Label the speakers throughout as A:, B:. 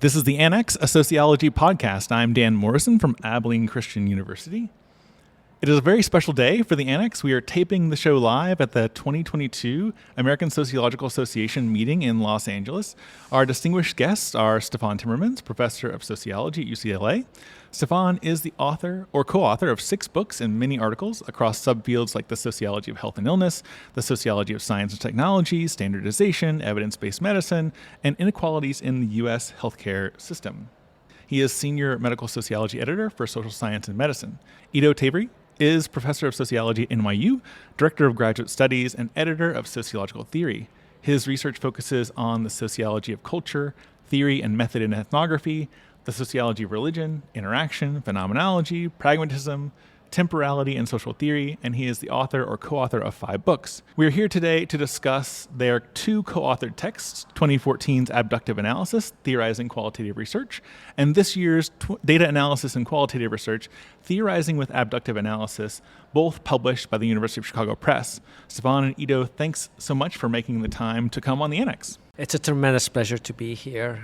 A: This is the Annex, a sociology podcast. I'm Dan Morrison from Abilene Christian University. It is a very special day for the Annex. We are taping the show live at the 2022 American Sociological Association meeting in Los Angeles. Our distinguished guests are Tavory and Timmermans, professor of sociology at UCLA. Stefan is the author or co-author of 6 books and many articles across subfields like the sociology of health and illness, the sociology of science and technology, standardization, evidence-based medicine, and inequalities in the U.S. healthcare system. He is senior medical sociology editor for social science and medicine. Tavory is professor of sociology at NYU, director of graduate studies, and editor of sociological theory. His research focuses on the sociology of culture, theory and method in ethnography, the sociology of religion, interaction, phenomenology, pragmatism, temporality, and social theory, and he is the author or co-author of 5 books. We are here today to discuss their 2 co-authored texts, 2014's Abductive Analysis, Theorizing Qualitative Research, and this year's Data Analysis and Qualitative Research, Theorizing with Abductive Analysis, both published by the University of Chicago Press. Stefan and Ido, thanks so much for making the time to come on the Annex.
B: It's a tremendous pleasure to be here.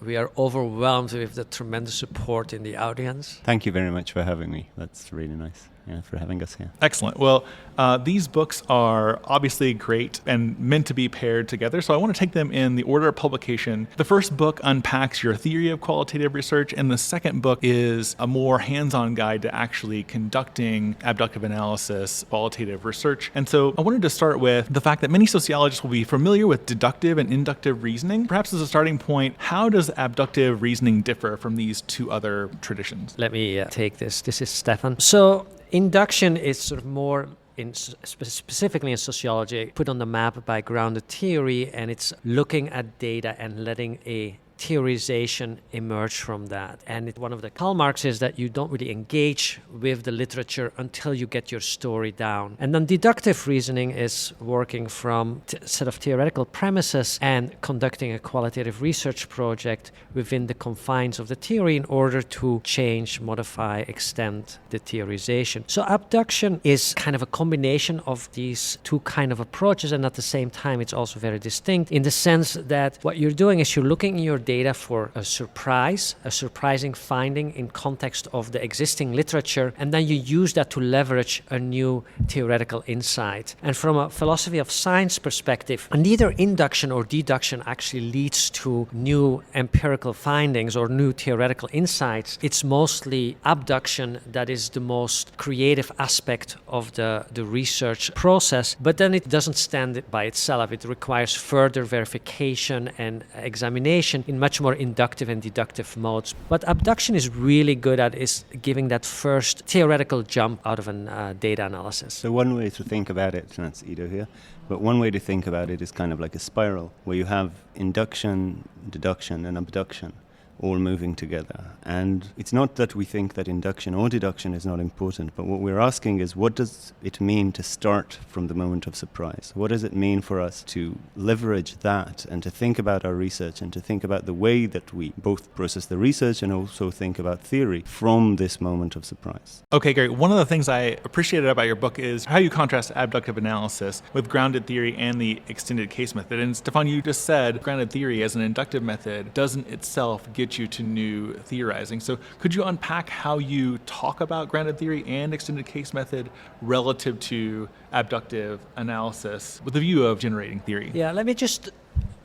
B: We are overwhelmed with the tremendous support in the audience.
C: Thank you very much for having me. That's really nice. For having us here.
A: Excellent. Well, these books are obviously great and meant to be paired together, so I want to take them in the order of publication. The first book unpacks your theory of qualitative research, and the second book is a more hands-on guide to actually conducting abductive analysis, qualitative research. And so I wanted to start with the fact that many sociologists will be familiar with deductive and inductive reasoning. Perhaps as a starting point, how does abductive reasoning differ from these 2 other traditions?
B: Let me take this. This is Stefan. So induction is sort of more specifically in sociology put on the map by grounded theory, and it's looking at data and letting a theorization emerge from that. And one of the hallmarks is that you don't really engage with the literature until you get your story down. And then deductive reasoning is working from a set of theoretical premises and conducting a qualitative research project within the confines of the theory in order to change, modify, extend the theorization. So abduction is kind of a combination of these 2 kind of approaches, and at the same time it's also very distinct in the sense that what you're doing is you're looking in your data for a surprising finding in context of the existing literature, and then you use that to leverage a new theoretical insight. And from a philosophy of science perspective, neither induction or deduction actually leads to new empirical findings or new theoretical insights. It's mostly abduction that is the most creative aspect of the research process, but then it doesn't stand by itself. It requires further verification and examination in much more inductive and deductive modes. What abduction is really good at is giving that first theoretical jump out of a data analysis.
C: So one way to think about it, and that's Ido here, but one way to think about it is kind of like a spiral where you have induction, deduction, and abduction all moving together. And it's not that we think that induction or deduction is not important, but what we're asking is, what does it mean to start from the moment of surprise? What does it mean for us to leverage that and to think about our research and to think about the way that we both process the research and also think about theory from this moment of surprise?
A: Okay, great. One of the things I appreciated about your book is how you contrast abductive analysis with grounded theory and the extended case method. And Stefan, you just said grounded theory as an inductive method doesn't itself get you to new theorizing. So could you unpack how you talk about grounded theory and extended case method relative to abductive analysis with the view of generating theory?
B: Yeah, let me just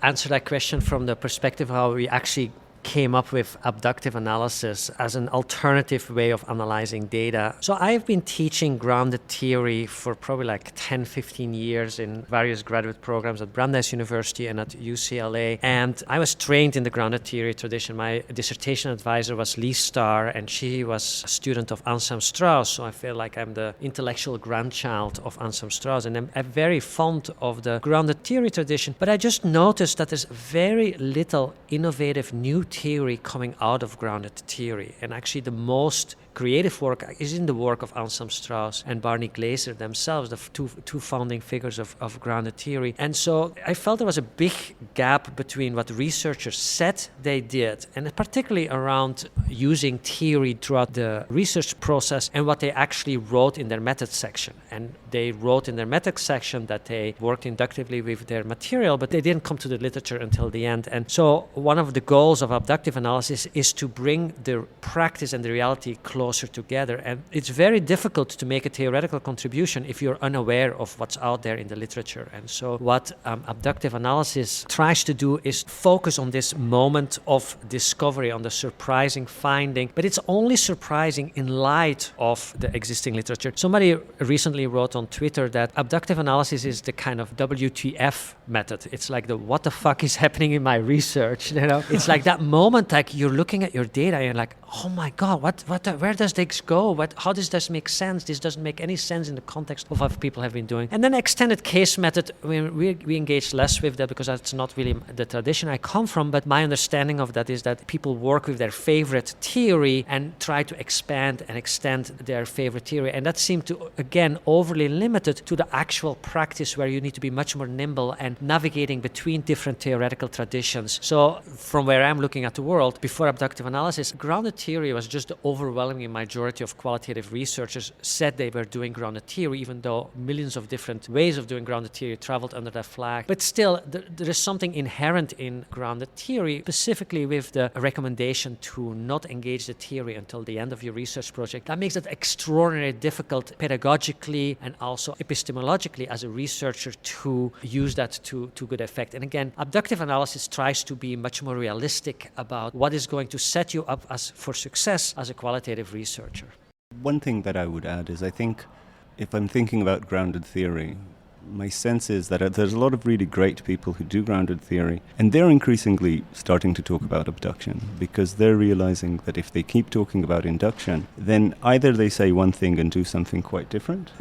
B: answer that question from the perspective of how we actually came up with abductive analysis as an alternative way of analyzing data. So I've been teaching grounded theory for probably like 10, 15 years in various graduate programs at Brandeis University and at UCLA. And I was trained in the grounded theory tradition. My dissertation advisor was Lee Starr, and she was a student of Anselm Strauss. So I feel like I'm the intellectual grandchild of Anselm Strauss. And I'm very fond of the grounded theory tradition. But I just noticed that there's very little innovative new theory coming out of grounded theory. And actually the most creative work is in the work of Anselm Strauss and Barney Glaser themselves, the two founding figures of grounded theory. And so I felt there was a big gap between what researchers said they did, and particularly around using theory throughout the research process, and what they actually wrote in their methods section. and they wrote in their methods section that they worked inductively with their material, but they didn't come to the literature until the end. And so one of the goals of abductive analysis is to bring the practice and the reality closer together. And it's very difficult to make a theoretical contribution if you're unaware of what's out there in the literature. And so what abductive analysis tries to do is focus on this moment of discovery, on the surprising finding, but it's only surprising in light of the existing literature. Somebody recently wrote on Twitter that abductive analysis is the kind of WTF method. It's like the what the fuck is happening in my research, you know? It's like that moment, like you're looking at your data and you're like, oh my God, where does this go? How does this make sense? This doesn't make any sense in the context of what people have been doing. And then extended case method, we engage less with that because that's not really the tradition I come from, but my understanding of that is that people work with their favorite theory and try to expand and extend their favorite theory. And that seemed to, again, overly limited to the actual practice where you need to be much more nimble and navigating between different theoretical traditions. So from where I'm looking at the world, before abductive analysis, grounded theory was just the overwhelming majority of qualitative researchers said they were doing grounded theory, even though millions of different ways of doing grounded theory traveled under that flag. But still, there is something inherent in grounded theory, specifically with the recommendation to not engage the theory until the end of your research project. That makes it extraordinarily difficult pedagogically and also epistemologically as a researcher to use that to good effect. And again, abductive analysis tries to be much more realistic about what is going to set you up for success as a qualitative researcher.
C: One thing that I would add is I think if I'm thinking about grounded theory, my sense is that there's a lot of really great people who do grounded theory, and they're increasingly starting to talk about abduction because they're realizing that if they keep talking about induction, then either they say one thing and do something quite different,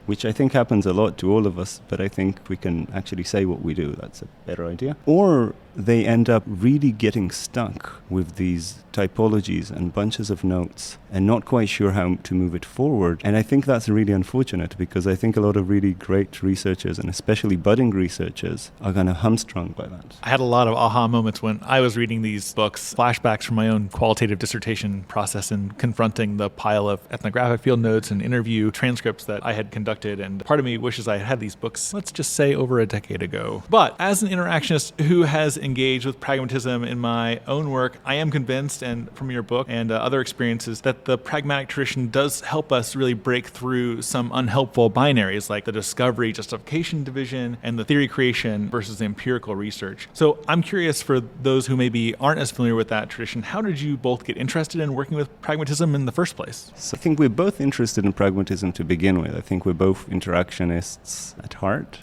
C: which I think happens a lot to all of us, but I think we can actually say what we do. That's a better idea. Or they end up really getting stuck with these typologies and bunches of notes and not quite sure how to move it forward. And I think that's really unfortunate because I think a lot of really great researchers, and especially budding researchers, are kind of hamstrung by that.
A: I had a lot of aha moments when I was reading these books, flashbacks from my own qualitative dissertation process and confronting the pile of ethnographic field notes and interview transcripts that I had conducted. And part of me wishes I had these books, let's just say, over a decade ago. But as an interactionist who has engaged with pragmatism in my own work, I am convinced, and from your book and other experiences, that the pragmatic tradition does help us really break through some unhelpful binaries like the discovery justification division and the theory creation versus the empirical research. So I'm curious, for those who maybe aren't as familiar with that tradition, how did you both get interested in working with pragmatism in the first place?
C: So I think we're both interested in pragmatism to begin with. I think we're both interactionists at heart.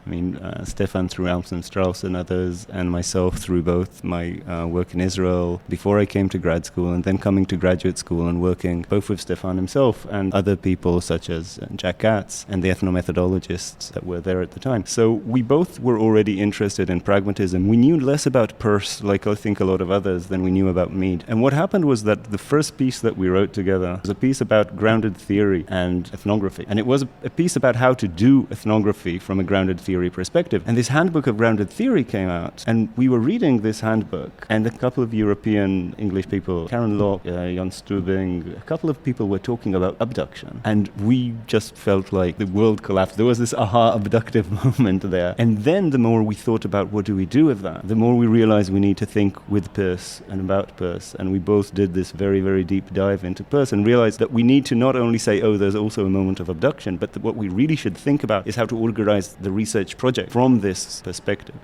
C: I mean, Stefan through Alps and Strauss and others, and myself through both my work in Israel before I came to grad school and then coming to graduate school and working both with Stefan himself and other people such as Jack Katz and the ethnomethodologists that were there at the time. So we both were already interested in pragmatism. We knew less about Peirce, like I think a lot of others, than we knew about Mead. And what happened was that the first piece that we wrote together was a piece about grounded theory and ethnography. And it was a piece about how to do ethnography from a grounded theory perspective. And this handbook of grounded theory came out, and we were reading this handbook, and a couple of European English people, Karen Locke, Jan Stubing, a couple of people were talking about abduction, and we just felt like the world collapsed. There was this aha abductive moment there. And then the more we thought about what do we do with that, the more we realized we need to think with Peirce and about Peirce, and we both did this very, very deep dive into Peirce and realized that we need to not only say, oh, there's also a moment of abduction, but that what we really should think about is how to organize the research project from this perspective.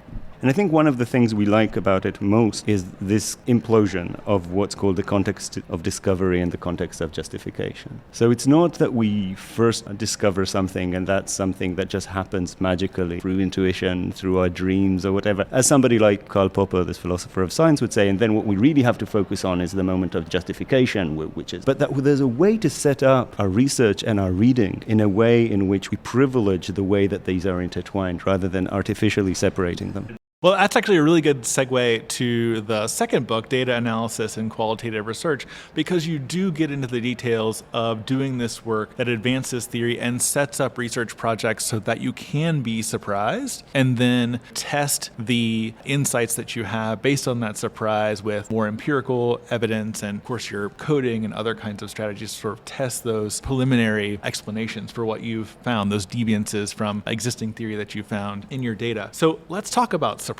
C: And I think one of the things we like about it most is this implosion of what's called the context of discovery and the context of justification. So it's not that we first discover something and that's something that just happens magically through intuition, through our dreams or whatever, as somebody like Karl Popper, this philosopher of science, would say, and then what we really have to focus on is the moment of justification, which is, but that there's a way to set up our research and our reading in a way in which we privilege the way that these are intertwined rather than artificially separating them.
A: Well, that's actually a really good segue to the second book, Data Analysis and Qualitative Research, because you do get into the details of doing this work that advances theory and sets up research projects so that you can be surprised and then test the insights that you have based on that surprise with more empirical evidence and, of course, your coding and other kinds of strategies to sort of test those preliminary explanations for what you've found, those deviances from existing theory that you found in your data. So let's talk about surprise.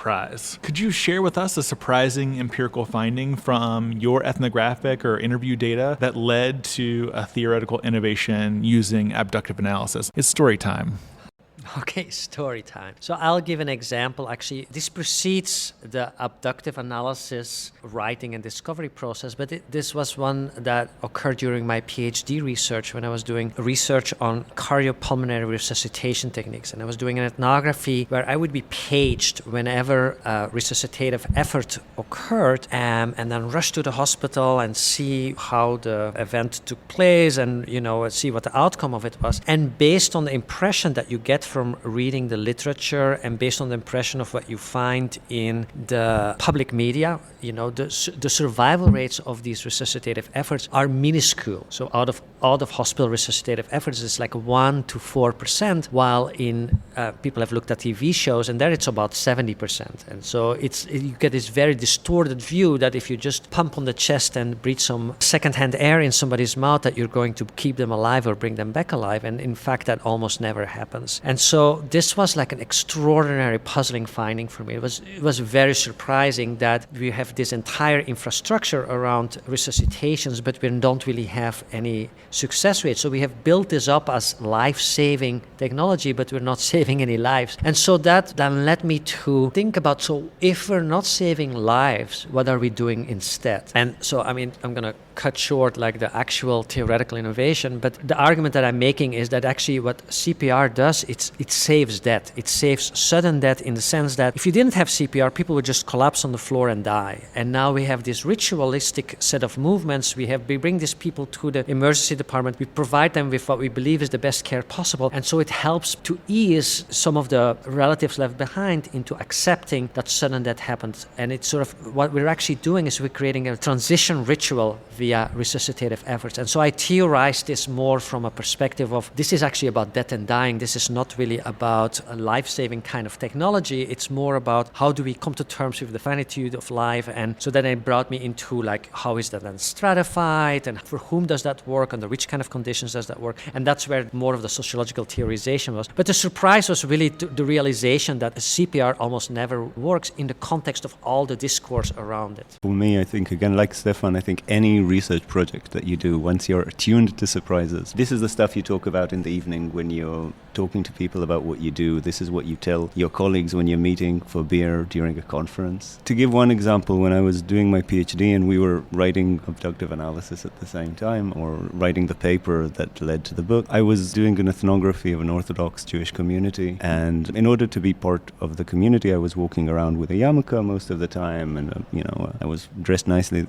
A: Could you share with us a surprising empirical finding from your ethnographic or interview data that led to a theoretical innovation using abductive analysis? It's story time.
B: Okay, story time. So I'll give an example. Actually, this precedes the abductive analysis writing and discovery process, but this was one that occurred during my PhD research when I was doing research on cardiopulmonary resuscitation techniques. And I was doing an ethnography where I would be paged whenever a resuscitative effort occurred and then rush to the hospital and see how the event took place and, see what the outcome of it was. And based on the impression that you get from reading the literature and based on the impression of what you find in the public media, the survival rates of these resuscitative efforts are minuscule. So out of hospital resuscitative efforts, it's like 1 to 4%, while in people have looked at TV shows and there it's about 70%. And so you get this very distorted view that if you just pump on the chest and breathe some secondhand air in somebody's mouth, that you're going to keep them alive or bring them back alive. And in fact, that almost never happens. And so this was like an extraordinary puzzling finding for me. It was very surprising that we have this entire infrastructure around resuscitations, but we don't really have any success rate. So we have built this up as life-saving technology, but we're not saving any lives. And so that then led me to think about, so if we're not saving lives, what are we doing instead? And so, I'm going to cut short like the actual theoretical innovation, but the argument that I'm making is that actually what CPR does, it saves death. It saves sudden death in the sense that if you didn't have CPR, people would just collapse on the floor and die. And now we have this ritualistic set of movements. We bring these people to the emergency department. We provide them with what we believe is the best care possible. And so it helps to ease some of the relatives left behind into accepting that sudden death happens. And it's sort of what we're actually doing is we're creating a transition ritual via resuscitative efforts. And so I theorize this more from a perspective of this is actually about death and dying. This is not really about a life-saving kind of technology. It's more about how do we come to terms with the finitude of life. And so then it brought me into like, how is that then stratified and for whom does that work? Under which kind of conditions does that work? And that's where more of the sociological theorization was. But the surprise was really the realization that CPR almost never works in the context of all the discourse around it.
C: For me, I think, again, like Stefan, I think any research project that you do, once you're attuned to surprises, this is the stuff you talk about in the evening when you're talking to people about what you do. This is what you tell your colleagues when you're meeting for beer during a conference. To give one example, when I was doing my PhD and we were writing abductive analysis at the same time, or writing the paper that led to the book, I was doing an ethnography of an Orthodox Jewish community, and in order to be part of the community, I was walking around with a yarmulke most of the time, and I was dressed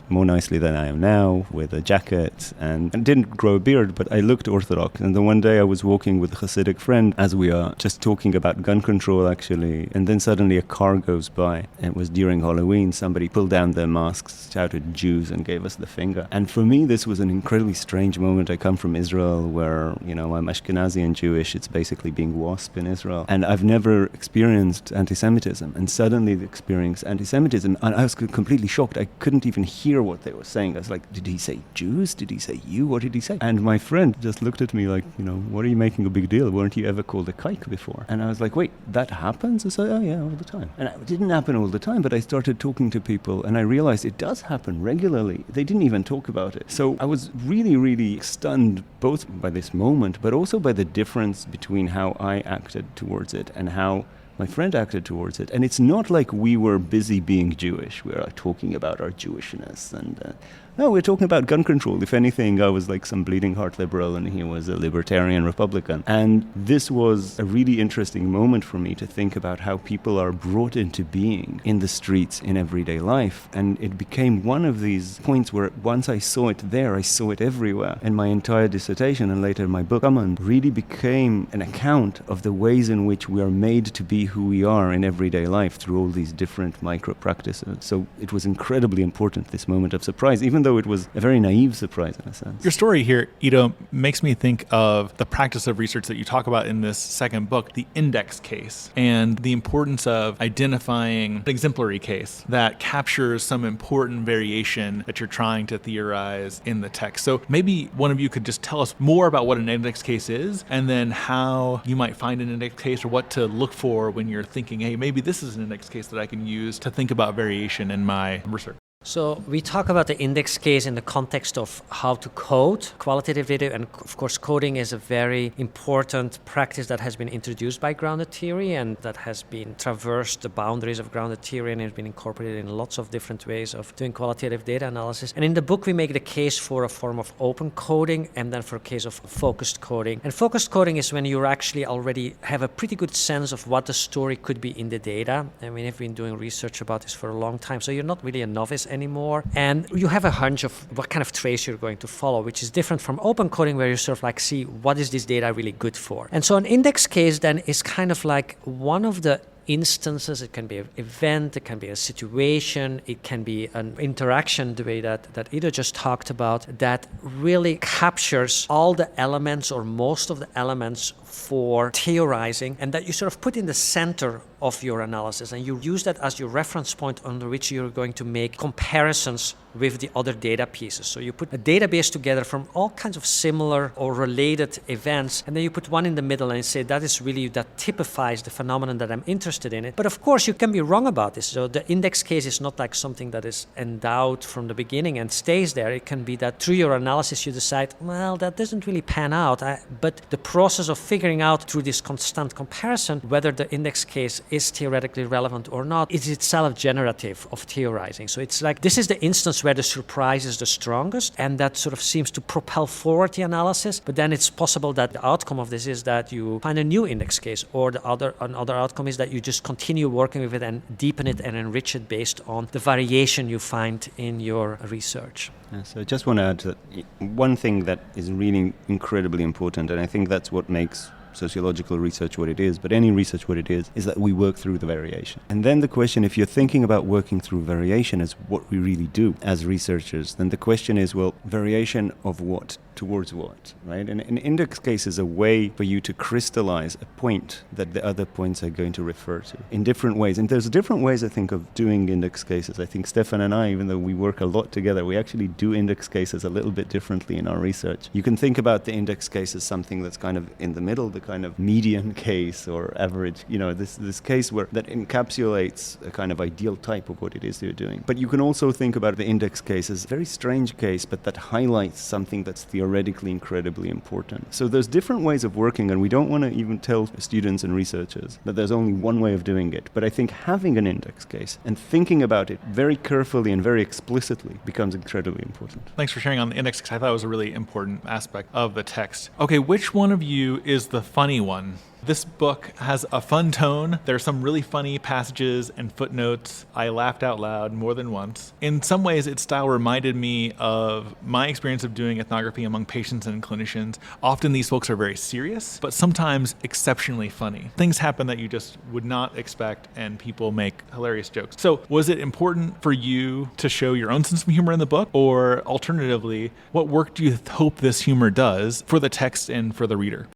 C: more nicely than I am now, with a jacket, and I didn't grow a beard, but I looked Orthodox. And then one day I was walking with a Hasidic friend as we are just talking about gun control, actually, and then suddenly a car goes by. It was during Halloween. Somebody pulled down their masks, shouted Jews, and gave us the finger. And for me, this was an incredibly strange moment. I come from Israel, where I'm Ashkenazi and Jewish. It's basically being WASP in Israel, and I've never experienced anti-Semitism, and suddenly experienced anti-Semitism, and I was completely shocked. I couldn't even hear what they were saying. I was like, did he say Jews? Did he say you? What did he say? And my friend just looked at me like, what are you making a big deal? Weren't you ever called a kike before? And I was like, wait, that happens? I said, oh yeah, all the time. And it didn't happen all the time, but I started talking to people and I realized it does happen regularly. They didn't even talk about it. So I was really, really stunned both by this moment, but also by the difference between how I acted towards it and how my friend acted towards it. And it's not like we were busy being Jewish. We are talking about our Jewishness. And no, we're talking about gun control. If anything, I was like some bleeding heart liberal and he was a libertarian Republican. And this was a really interesting moment for me to think about how people are brought into being in the streets in everyday life. And it became one of these points where once I saw it there, I saw it everywhere. And my entire dissertation and later my book, really became an account of the ways in which we are made to be see who we are in everyday life through all these different micro practices. So it was incredibly important, this moment of surprise, even though it was a very naive surprise in a sense.
A: Your story here, Ido, makes me think of the practice of research that you talk about in this second book, the index case, and the importance of identifying an exemplary case that captures some important variation that you're trying to theorize in the text. So maybe one of you could just tell us more about what an index case is, and then how you might find an index case, or what to look for when you're thinking, hey, maybe this is an index case that I can use to think about variation in my research.
B: So we talk about the index case in the context of how to code qualitative data, and of course coding is a very important practice that has been introduced by grounded theory and that has been traversed the boundaries of grounded theory and has been incorporated in lots of different ways of doing qualitative data analysis. And in the book we make the case for a form of open coding and then for a case of focused coding. And focused coding is when you actually already have a pretty good sense of what the story could be in the data. I mean, I've been doing research about this for a long time, so you're not really a novice anymore, and you have a hunch of what kind of trace you're going to follow, which is different from open coding, where you sort of like see what is this data really good for. And so an index case then is kind of like one of the instances. It can be an event, it can be a situation, it can be an interaction, the way that Ido just talked about, that really captures all the elements or most of the elements for theorizing, and that you sort of put in the center of your analysis, and you use that as your reference point under which you're going to make comparisons with the other data pieces. So you put a database together from all kinds of similar or related events, and then you put one in the middle and say that is really, that typifies the phenomenon that I'm interested in it. But of course you can be wrong about this. So the index case is not like something that is endowed from the beginning and stays there. It can be that through your analysis you decide, well, that doesn't really pan out. But the process of figuring out through this constant comparison whether the index case is theoretically relevant or not is itself generative of theorizing. So it's like, this is the instance where the surprise is the strongest, and that sort of seems to propel forward the analysis. But then it's possible that the outcome of this is that you find a new index case, or another outcome is that you just continue working with it and deepen it and enrich it based on the variation you find in your research.
C: Yeah, so I just want to add that one thing that is really incredibly important, and I think that's what makes sociological research what it is, but any research what it is that we work through the variation. And then the question, if you're thinking about working through variation as what we really do as researchers, then the question is, well, variation of what? Towards what, right? And an index case is a way for you to crystallize a point that the other points are going to refer to in different ways. And there's different ways, I think, of doing index cases. I think Stefan and I, even though we work a lot together, we actually do index cases a little bit differently in our research. You can think about the index case as something that's kind of in the middle, the kind of median case or average, this case where that encapsulates a kind of ideal type of what it is you're doing. But you can also think about the index case as a very strange case, but that highlights something that's theoretically incredibly important. So there's different ways of working, and we don't want to even tell students and researchers that there's only one way of doing it. But I think having an index case and thinking about it very carefully and very explicitly becomes incredibly important.
A: Thanks for sharing on the index, because I thought it was a really important aspect of the text. Okay, which one of you is the funny one? This book has a fun tone. There are some really funny passages and footnotes. I laughed out loud more than once. In some ways, its style reminded me of my experience of doing ethnography among patients and clinicians. Often these folks are very serious, but sometimes exceptionally funny. Things happen that you just would not expect, and people make hilarious jokes. So was it important for you to show your own sense of humor in the book? Or alternatively, what work do you hope this humor does for the text and for the reader?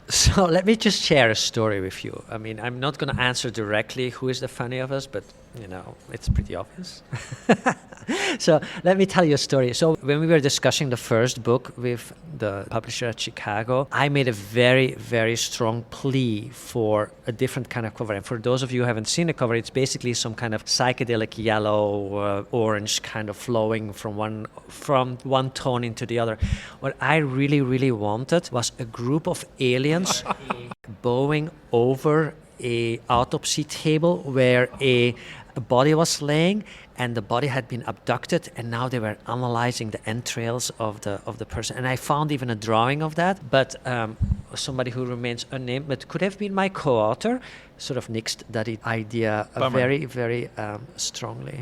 B: So let me just share a story with you. I mean, I'm not going to answer directly who is the funny of us, but, it's pretty obvious. So let me tell you a story. So when we were discussing the first book with the publisher at Chicago, I made a very, very strong plea for a different kind of cover. And for those of you who haven't seen the cover, it's basically some kind of psychedelic yellow, orange kind of flowing from one tone into the other. What I really, really wanted was a group of aliens bowing over a autopsy table where a body was laying, and the body had been abducted, and now they were analyzing the entrails of the person. And I found even a drawing of that, but somebody who remains unnamed, but could have been my co-author, sort of nixed that idea very, very strongly.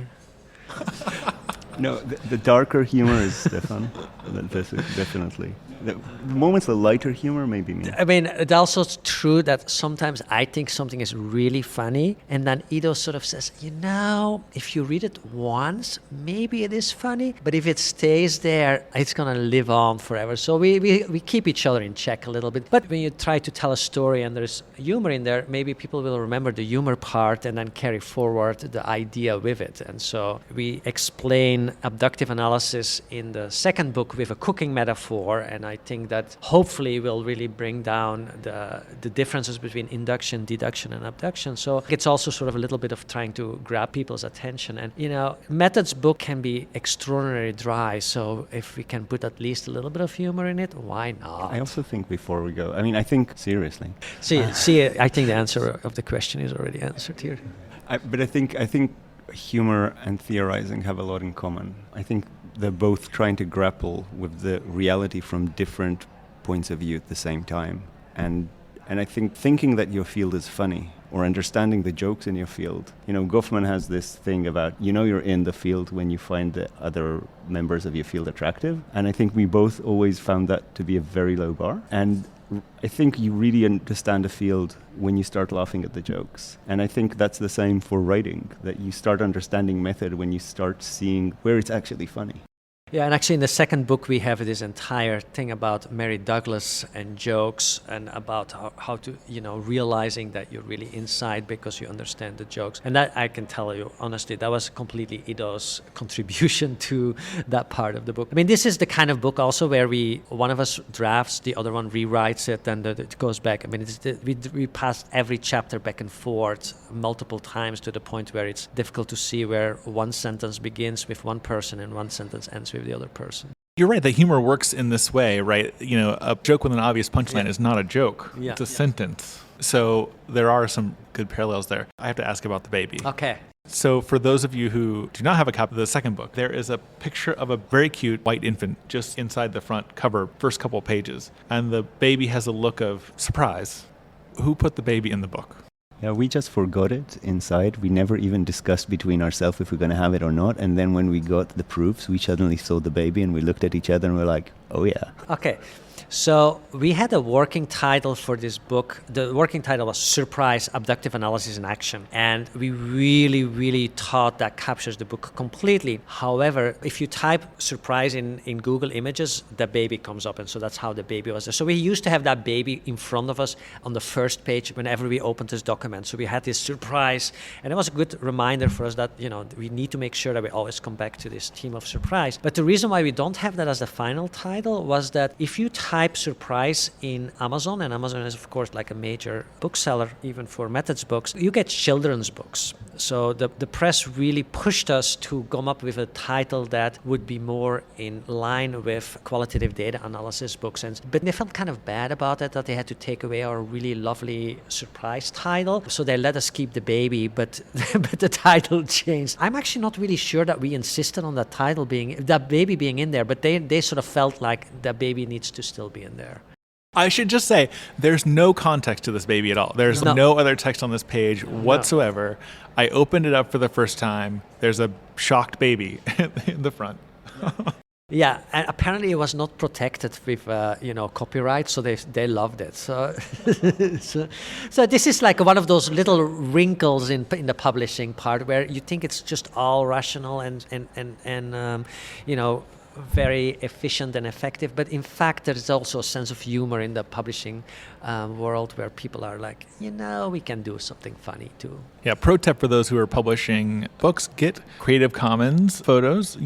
C: No, the darker humor is Stefan, definitely. The moments of lighter humor, maybe me.
B: I mean, it's also true that sometimes I think something is really funny, and then Ido sort of says, if you read it once, maybe it is funny, but if it stays there, it's going to live on forever. So we keep each other in check a little bit. But when you try to tell a story and there's humor in there, maybe people will remember the humor part and then carry forward the idea with it. And so we explain abductive analysis in the second book with a cooking metaphor, and I think that hopefully will really bring down the differences between induction, deduction, and abduction. So it's also sort of a little bit of trying to grab people's attention. And, Methods book can be extraordinarily dry, so if we can put at least a little bit of humor in it, why not?
C: I also think before we go, I think seriously.
B: See, I think the answer of the question is already answered here.
C: But I think humor and theorizing have a lot in common. I think they're both trying to grapple with the reality from different points of view at the same time. And I think thinking that your field is funny or understanding the jokes in your field. Goffman has this thing about, you're in the field when you find the other members of your field attractive. And I think we both always found that to be a very low bar. And I think you really understand a field when you start laughing at the jokes. And I think that's the same for writing, that you start understanding method when you start seeing where it's actually funny.
B: Yeah, and actually in the second book we have this entire thing about Mary Douglas and jokes, and about how to, realizing that you're really inside because you understand the jokes. And that, I can tell you honestly, that was completely Ido's contribution to that part of the book. I mean, this is the kind of book also where one of us drafts, the other one rewrites it, and it goes back. I mean, we passed every chapter back and forth multiple times to the point where it's difficult to see where one sentence begins with one person and one sentence ends with the other person.
A: You're right, that humor works in this way, right? A joke with an obvious punchline is not a joke.
B: Yeah.
A: It's a sentence. So there are some good parallels there. I have to ask about the baby.
B: Okay.
A: So for those of you who do not have a copy of the second book, there is a picture of a very cute white infant just inside the front cover, first couple of pages. And the baby has a look of surprise. Who put the baby in the book?
C: Yeah, we just forgot it inside. We never even discussed between ourselves if we're going to have it or not. And then when we got the proofs, we suddenly saw the baby and we looked at each other and we're like, oh yeah.
B: Okay. So we had a working title for this book. The working title was Surprise, Abductive Analysis in Action. And we really, really thought that captures the book completely. However, if you type surprise in Google Images, the baby comes up. And so that's how the baby was there. So we used to have that baby in front of us on the first page whenever we opened this document. So we had this surprise. And it was a good reminder for us that, we need to make sure that we always come back to this theme of surprise. But the reason why we don't have that as the final title was that if you type surprise in Amazon, and Amazon is of course like a major bookseller even for methods books, you get children's books. So the press really pushed us to come up with a title that would be more in line with qualitative data analysis books. But they felt kind of bad about it, that they had to take away our really lovely surprise title. So they let us keep the baby, but the title changed. I'm actually not really sure that we insisted on that title that baby being in there, but they sort of felt like that baby needs to still be in there.
A: I should just say, there's no context to this baby at all. There's no other text on this page whatsoever. I opened it up for the first time. There's a shocked baby in the front.
B: Yeah, and apparently it was not protected with copyright, so they loved it. So, so this is like one of those little wrinkles in the publishing part where you think it's just all rational and very efficient and effective, but in fact there's also a sense of humor in the publishing world where people are like, we can do something funny too.
A: Yeah, pro tip for those who are publishing books: get Creative Commons photos,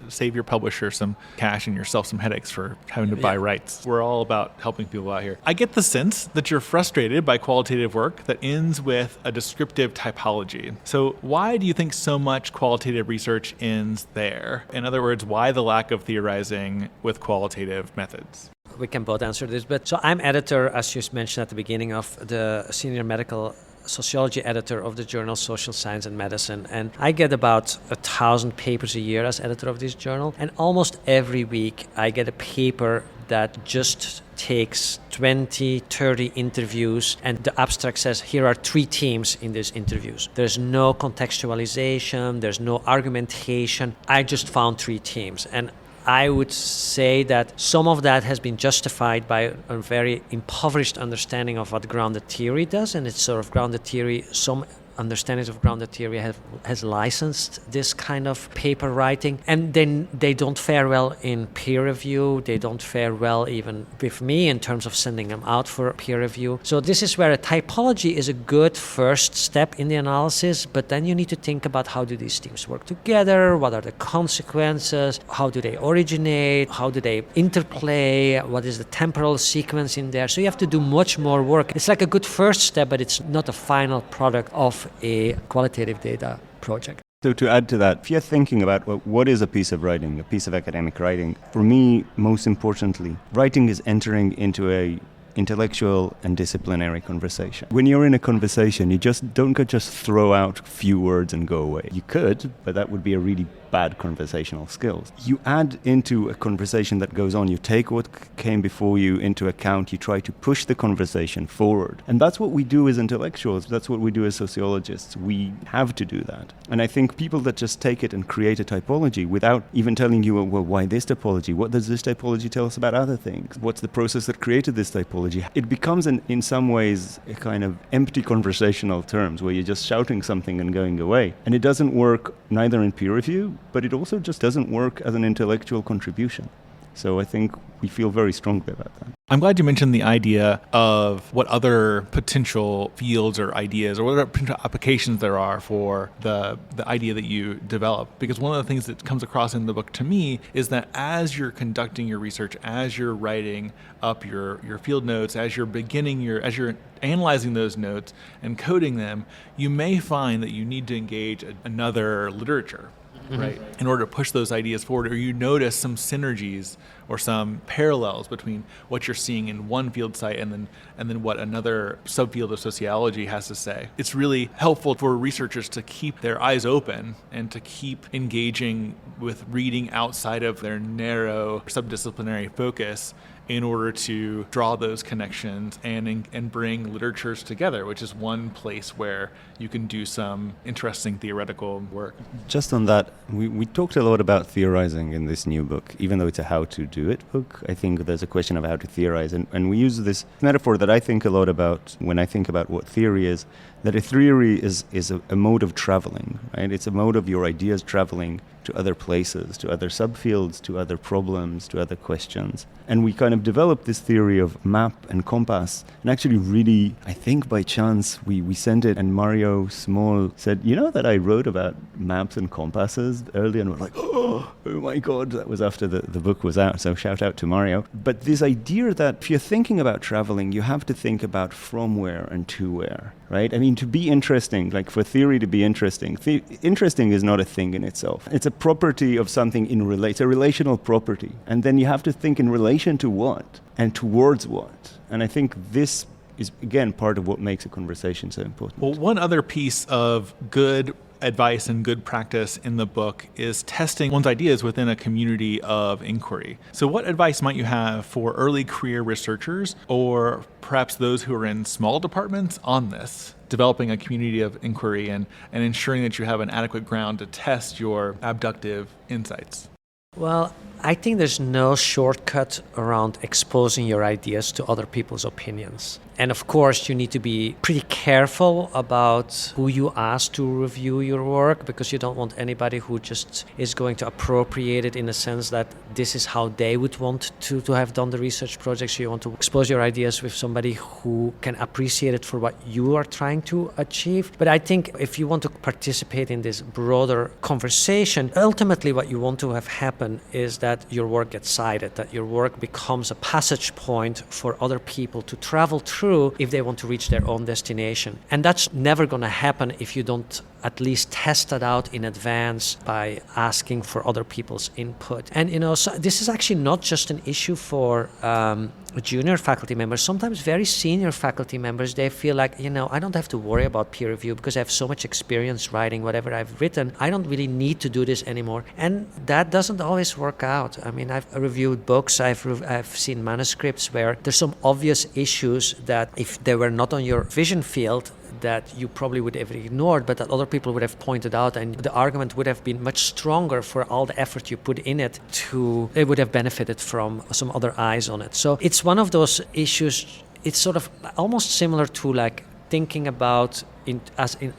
A: save your publisher some cash and yourself some headaches for having to buy rights. We're all about helping people out here. I get the sense that you're frustrated by qualitative work that ends with a descriptive typology. So why do you think so much qualitative research ends there? In other words, why the lack of theorizing with qualitative methods?
B: We can both answer this, but so I'm editor, as you mentioned at the beginning, of the senior medical sociology editor of the journal Social Science and Medicine, and I get about 1,000 papers a year as editor of this journal, and almost every week I get a paper that just takes 20, 30 interviews, and the abstract says, here are 3 themes in these interviews. There's no contextualization, there's no argumentation. I just found 3 themes, and I would say that some of that has been justified by a very impoverished understanding of what grounded theory does, and it's sort of grounded theory, some understandings of grounded theory has licensed this kind of paper writing, and then they don't fare well in peer review. They don't fare well even with me in terms of sending them out for peer review. So this is where a typology is a good first step in the analysis, but then you need to think about how do these teams work together, what are the consequences, how do they originate, how do they interplay, what is the temporal sequence in there. So you have to do much more work. It's like a good first step, but it's not a final product of a qualitative data project.
C: So to add to that, if you're thinking about what is a piece of writing, a piece of academic writing, for me, most importantly, writing is entering into a intellectual and disciplinary conversation. When you're in a conversation, you just don't just throw out a few words and go away. You could, but that would be a really bad conversational skills. You add into a conversation that goes on, you take what came before you into account, you try to push the conversation forward. And that's what we do as intellectuals, that's what we do as sociologists. We have to do that. And I think people that just take it and create a typology without even telling you, well, why this typology? What does this typology tell us about other things? What's the process that created this typology? It becomes, in some ways, a kind of empty conversational terms where you're just shouting something and going away. And it doesn't work neither in peer review, but it also just doesn't work as an intellectual contribution. So I think we feel very strongly about that.
A: I'm glad you mentioned the idea of what other potential fields or ideas or what other potential applications there are for the idea that you develop. Because one of the things that comes across in the book to me is that as you're conducting your research, as you're writing up your field notes, as you're analyzing those notes and coding them, you may find that you need to engage another literature. Mm-hmm. Right, in order to push those ideas forward, or you notice some synergies or some parallels between what you're seeing in one field site and then what another subfield of sociology has to say. It's really helpful for researchers to keep their eyes open and to keep engaging with reading outside of their narrow subdisciplinary focus in order to draw those connections and bring literatures together, which is one place where you can do some interesting theoretical work.
C: Just on that, we talked a lot about theorizing in this new book, even though it's a how-to-do-it book. I think there's a question of how to theorize, and we use this metaphor that I think a lot about when I think about what theory is, that a theory is a mode of traveling, right? It's a mode of your ideas traveling to other places, to other subfields, to other problems, to other questions. And we kind of developed this theory of map and compass. And actually really, I think by chance, we sent it and Mario Small said, you know that I wrote about maps and compasses earlier? And we're like, oh my God, that was after the book was out. So shout out to Mario. But this idea that if you're thinking about traveling, you have to think about from where and to where, right? I mean, to be interesting, like for theory to be interesting, interesting is not a thing in itself. It's a property of something it's a relational property. And then you have to think in relation to what and towards what. And I think this is, again, part of what makes a conversation so important.
A: Well, one other piece of good advice and good practice in the book is testing one's ideas within a community of inquiry. So what advice might you have for early career researchers or perhaps those who are in small departments on this, developing a community of inquiry and ensuring that you have an adequate ground to test your abductive insights?
B: Well, I think there's no shortcut around exposing your ideas to other people's opinions. And of course, you need to be pretty careful about who you ask to review your work, because you don't want anybody who just is going to appropriate it in the sense that this is how they would want to have done the research project. So you want to expose your ideas with somebody who can appreciate it for what you are trying to achieve. But I think if you want to participate in this broader conversation, ultimately what you want to have happen is that your work gets cited, that your work becomes a passage point for other people to travel through if they want to reach their own destination. And that's never going to happen if you don't at least test it out in advance by asking for other people's input. And so this is actually not just an issue for junior faculty members. Sometimes very senior faculty members, they feel like, I don't have to worry about peer review because I have so much experience writing whatever I've written. I don't really need to do this anymore. And that doesn't always work out. I mean, I've reviewed books, I've seen manuscripts where there's some obvious issues that if they were not on your vision field, that you probably would have ignored, but that other people would have pointed out, and the argument would have been much stronger for all the effort you put in it it would have benefited from some other eyes on it. So it's one of those issues, it's sort of almost similar to like thinking about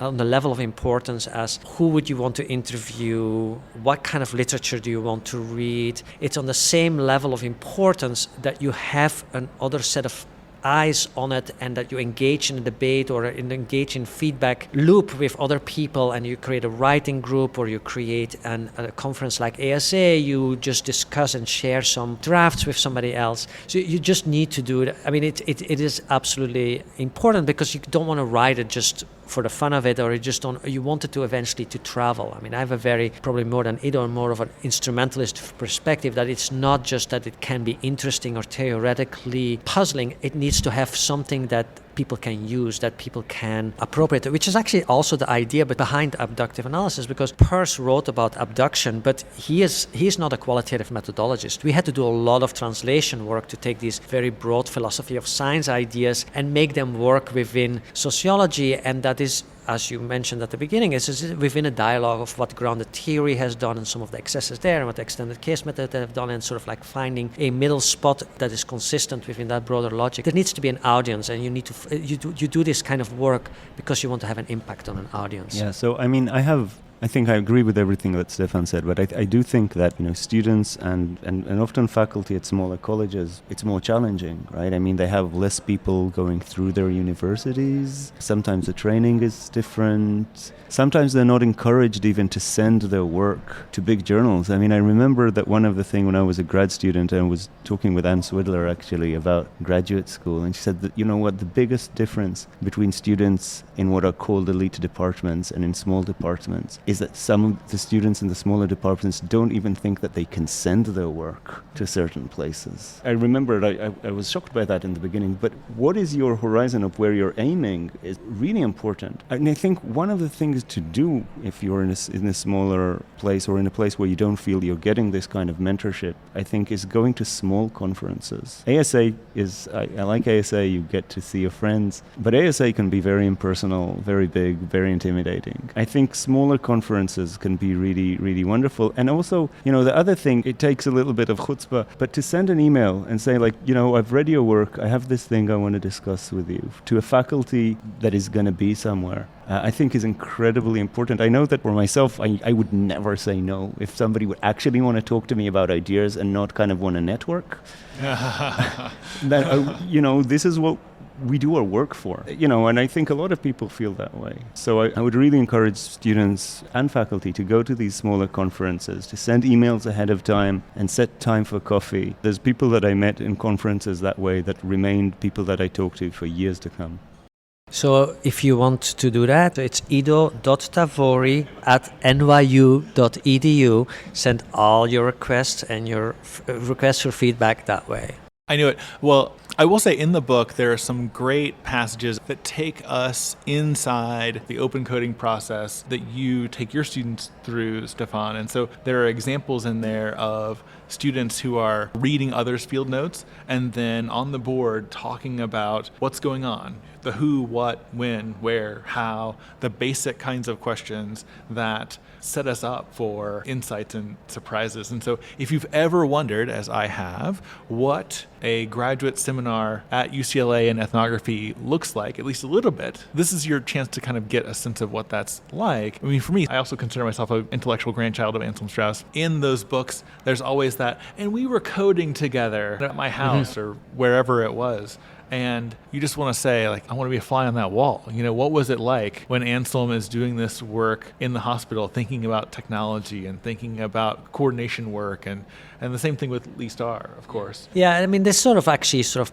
B: on the level of importance as who would you want to interview, what kind of literature do you want to read. It's on the same level of importance that you have another set of eyes on it, and that you engage in a debate or engage in feedback loop with other people, and you create a writing group, or you create a conference like ASA, you just discuss and share some drafts with somebody else. So you just need to do it. I mean, it is absolutely important, because you don't want to write it just for the fun of it, or you want it to eventually to travel. I mean, I have a very, probably more than Ido, more of an instrumentalist perspective, that it's not just that it can be interesting or theoretically puzzling, it needs to have something that people can use, that people can appropriate, which is actually also the idea behind abductive analysis, because Peirce wrote about abduction, but he's not a qualitative methodologist. We had to do a lot of translation work to take these very broad philosophy of science ideas and make them work within sociology, and that is, as you mentioned at the beginning, is within a dialogue of what grounded theory has done and some of the excesses there, and what the extended case method have done, and sort of like finding a middle spot that is consistent within that broader logic. There needs to be an audience, and you need to you do this kind of work because you want to have an impact on an audience.
C: Yeah, so I mean, I think I agree with everything that Stefan said, but I do think that, students and often faculty at smaller colleges, it's more challenging, right? I mean, they have less people going through their universities. Sometimes the training is different. Sometimes they're not encouraged even to send their work to big journals. I mean, I remember that one of the things when I was a grad student and was talking with Anne Swidler actually about graduate school, and she said that, the biggest difference between students in what are called elite departments and in small departments is that some of the students in the smaller departments don't even think that they can send their work to certain places. I remember I was shocked by that in the beginning, but what is your horizon of where you're aiming is really important. And I think one of the things to do if you're in a smaller place, or in a place where you don't feel you're getting this kind of mentorship, I think is going to small conferences. ASA is, I like ASA, you get to see your friends, but ASA can be very impersonal, very big, very intimidating. I think smaller conferences can be really, really wonderful. And also, the other thing, it takes a little bit of chutzpah, but to send an email and say, like, I've read your work, I have this thing I want to discuss with you, to a faculty that is going to be somewhere, I think is incredibly important. I know that for myself, I would never say no if somebody would actually want to talk to me about ideas and not kind of want to network. This is what we do our work for, and I think a lot of people feel that way. So I would really encourage students and faculty to go to these smaller conferences, to send emails ahead of time and set time for coffee. There's people that I met in conferences that way that remained people that I talked to for years to come.
B: So if you want to do that, it's ido.tavory@nyu.edu. Send all your requests and your requests for feedback that way.
A: I knew it. Well, I will say in the book, there are some great passages that take us inside the open coding process that you take your students through, Stefan. And so there are examples in there of students who are reading others' field notes and then on the board talking about what's going on, the who, what, when, where, how, the basic kinds of questions that set us up for insights and surprises. And so if you've ever wondered, as I have, what a graduate seminar at UCLA in ethnography looks like, at least a little bit, this is your chance to kind of get a sense of what that's like. I mean, for me, I also consider myself an intellectual grandchild of Anselm Strauss. In those books, there's always that, and we were coding together at my house or wherever it was. And you just want to say, like, I want to be a fly on that wall. What was it like when Anselm is doing this work in the hospital, thinking about technology and thinking about coordination work, and the same thing with Lee Starr, of course.
B: Yeah, I mean, this sort of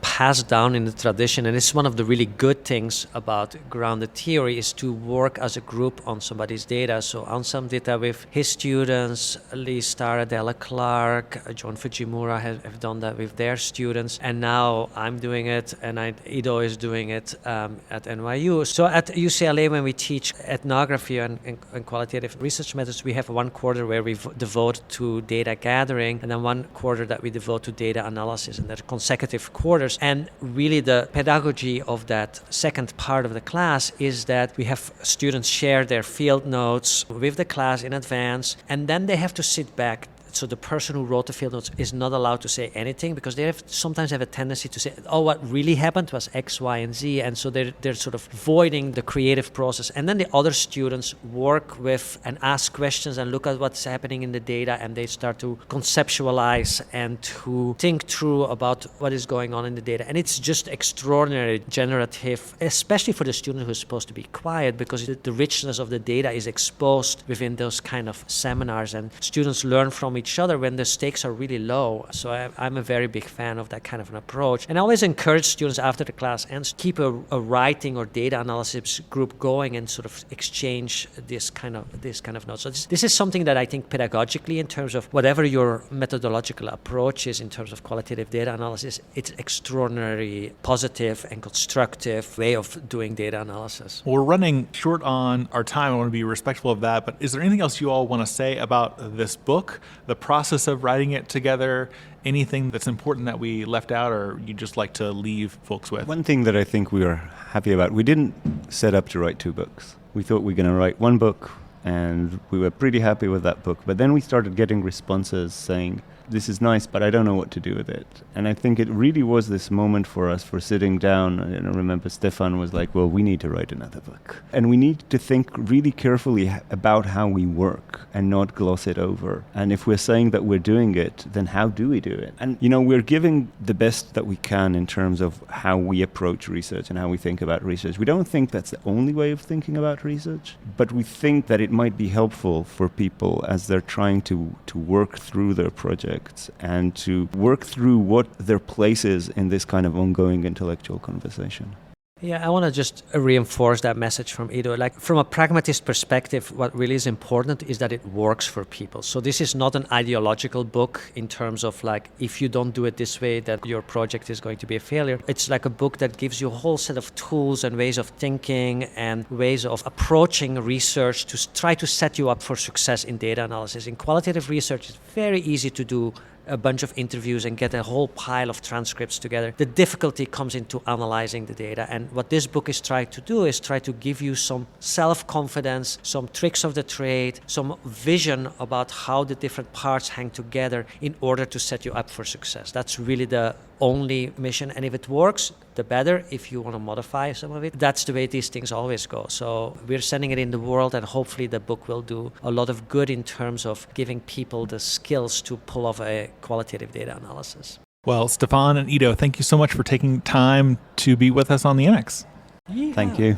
B: passed down in the tradition, and it's one of the really good things about grounded theory is to work as a group on somebody's data. So Anselm did that with his students, Lee Starr, Adela Clark, John Fujimura have done that with their students, and now I'm doing it. and Ido is doing it at NYU. So at UCLA, when we teach ethnography and qualitative research methods, we have one quarter where we devote to data gathering, and then one quarter that we devote to data analysis, and they're consecutive quarters. And really the pedagogy of that second part of the class is that we have students share their field notes with the class in advance, and then they have to sit back. So the person who wrote the field notes is not allowed to say anything, because they sometimes have a tendency to say, oh, what really happened was X, Y, and Z. And so they're sort of voiding the creative process. And then the other students work with and ask questions and look at what's happening in the data, and they start to conceptualize and to think through about what is going on in the data. And it's just extraordinarily generative, especially for the student who's supposed to be quiet, because the richness of the data is exposed within those kind of seminars, and students learn from each other when the stakes are really low. So I'm a very big fan of that kind of an approach. And I always encourage students after the class and keep a writing or data analysis group going and sort of exchange this kind of notes. So this is something that I think pedagogically, in terms of whatever your methodological approach is in terms of qualitative data analysis, it's extraordinarily positive and constructive way of doing data analysis.
A: Well, we're running short on our time. I want to be respectful of that. But is there anything else you all want to say about this book, the process of writing it together, anything that's important that we left out or you just like to leave folks with?
C: One thing that I think we were happy about, we didn't set up to write 2 books. We thought we were going to write 1 book, and we were pretty happy with that book. But then we started getting responses saying, this is nice, but I don't know what to do with it. And I think it really was this moment for us for sitting down. And I remember Stefan was like, well, we need to write another book. And we need to think really carefully about how we work and not gloss it over. And if we're saying that we're doing it, then how do we do it? And, we're giving the best that we can in terms of how we approach research and how we think about research. We don't think that's the only way of thinking about research, but we think that it might be helpful for people as they're trying to work through their project and to work through what their place is in this kind of ongoing intellectual conversation.
B: Yeah, I want to just reinforce that message from Ido. Like, from a pragmatist perspective, what really is important is that it works for people. So this is not an ideological book in terms of like, if you don't do it this way, that your project is going to be a failure. It's like a book that gives you a whole set of tools and ways of thinking and ways of approaching research to try to set you up for success in data analysis. In qualitative research, it's very easy to do a bunch of interviews and get a whole pile of transcripts together. The difficulty comes into analyzing the data. And what this book is trying to do is try to give you some self-confidence, some tricks of the trade, some vision about how the different parts hang together in order to set you up for success. That's really the only mission. And if it works, the better. If you want to modify some of it, that's the way these things always go. So we're sending it in the world, and hopefully the book will do a lot of good in terms of giving people the skills to pull off a qualitative data analysis.
A: Well, Stefan and Ido, thank you so much for taking time to be with us on the Annex.
B: Yeah.
C: Thank you.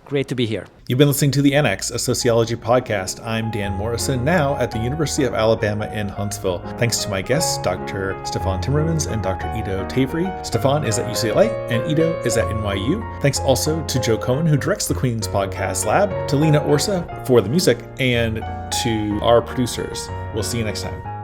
B: Great to be here.
A: You've been listening to The Annex, a sociology podcast. I'm Dan Morrison, now at the University of Alabama in Huntsville. Thanks to my guests, Dr. Tavory Timmermans and Dr. Ido Tavory. Stefan is at UCLA and Ido is at NYU. Thanks also to Joe Cohen, who directs the Queen's Podcast Lab, to Lena Orsa for the music, and to our producers. We'll see you next time.